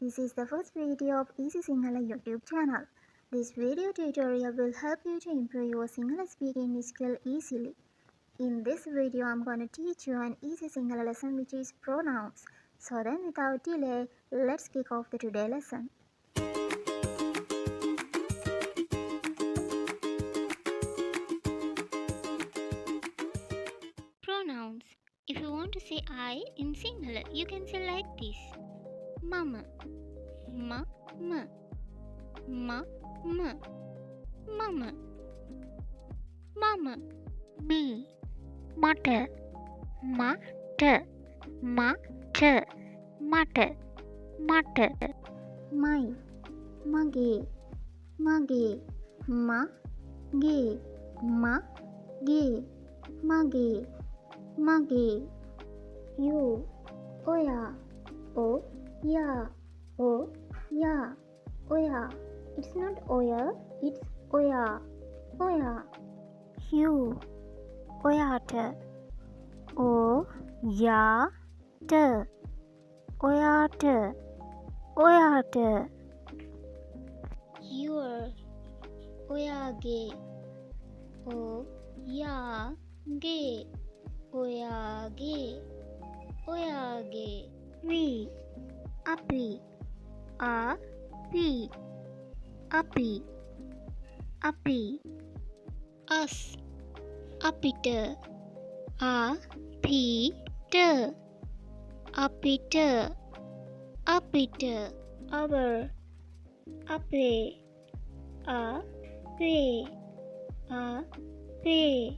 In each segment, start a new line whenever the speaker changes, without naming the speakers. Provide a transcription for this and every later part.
This is the first video of Easy Sinhala YouTube channel. This video tutorial will help you to improve your Sinhala speaking skill easily. In this video, I'm going to teach you an easy Sinhala lesson which is pronouns. So then without delay, let's kick off the today lesson.
Pronouns. If you want to say I in Sinhala, you can say like this. Mama, ma, ma, ma, ma, mama, mama. Me, mata, mata, mata, mata, mata.
My, mage, mage, ma, ge, ma, ge, mage, mage. You, oya, o, ya, o, ya, oya. It's not oya, it's oya, oya. You, oyata, o, ya, ta, oyata, oyata.
Your, oyage, o, ya, ge, oyage, oyage.
We, api, a, pi, api, api.
Us, uppita, apita, uppita, uppita.
Our, ape, a, pe, a, pe,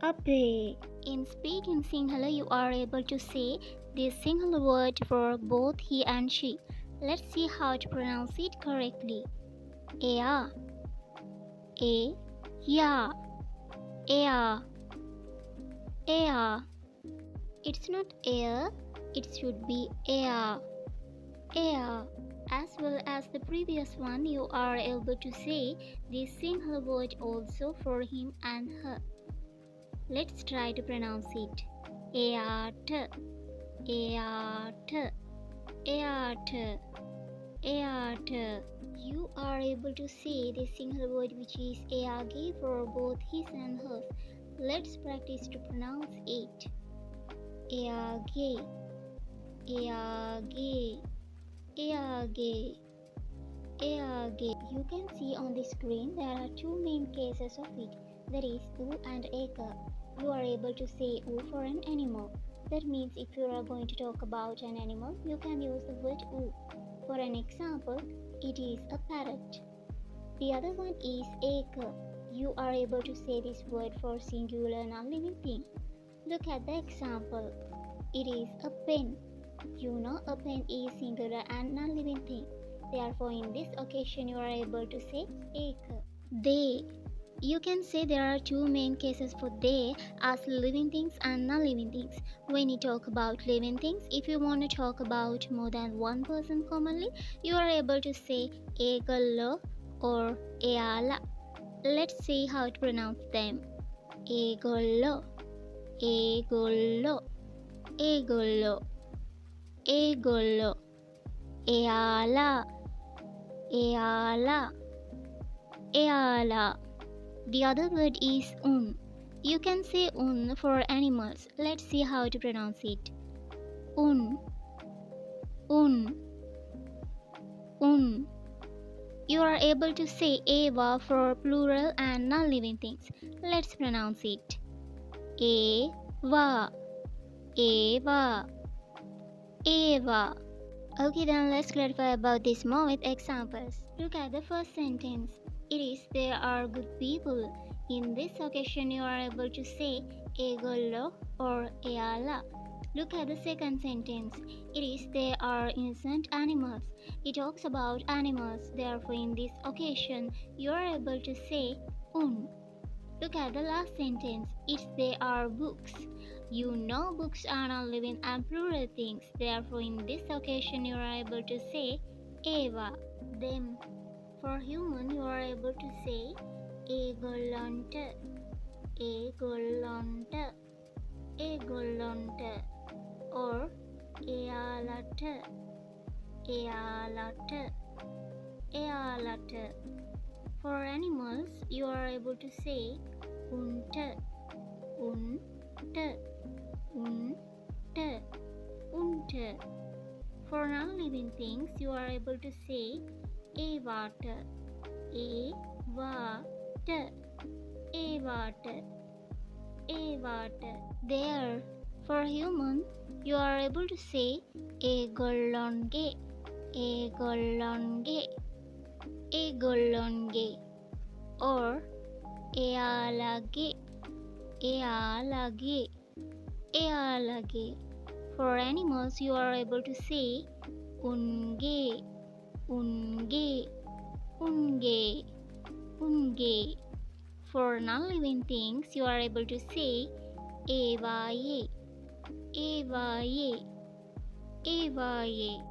ape.
In speaking Sinhala, you are able to say this Sinhala word for both he and she. Let's see how to pronounce it correctly. Ea, e, ya, ea, ea. It's not air, it should be ea, ea. As well as the previous one, you are able to say this Sinhala word also for him and her. Let's try to pronounce it. Eat, eat, eat, eat. You are able to say this Sinhala word which is eage for both his and hers. Let's practice to pronounce it. Eage, eage, eage, eage. You can see on the screen there are two main cases of it. That is u and eka. You are able to say u for an animal. That means if you are going to talk about an animal, you can use the word u. For an example, it is a parrot. The other one is eka. You are able to say this word for singular non-living thing. Look at the example. It is a pen. You know a pen is singular and non-living thing. Therefore, in this occasion, you are able to say eka. They. You can say there are two main cases for they as living things and non-living things. When you talk about living things, if you want to talk about more than one person commonly, you are able to say egalo or eala. Let's see how to pronounce them. Egolo, egolo, egolo, egolo, eala, eala, eala. The other word is un. You can say un for animals. Let's see how to pronounce it. Un, un, un. You are able to say eva for plural and non-living things. Let's pronounce it. Eva, eva, eva. Okay, then let's clarify about this more with examples. Look at the first sentence. It is they are good people. In this occasion, you are able to say egolo or eala. Look at the second sentence. It is they are innocent animals. It talks about animals. Therefore, in this occasion, you are able to say un. Look at the last sentence. It's they are books. You know books are non-living and plural things. Therefore, in this occasion, you are able to say eva, them. For human, you are able to say egolonte, egolonte, egolonte, or ealate, eyalat, eyalat. For animals, you are able to say unt, unt, unt, unt. For non-living things, you are able to say evat, evat, evat, evat. There, for human, you are able to say egolonge, egolonge, egolonge, or ealage, ealage, ealage. For animals, you are able to say unge, unge, unge, unge. For non-living things, you are able to say evaye, evaye, evaye.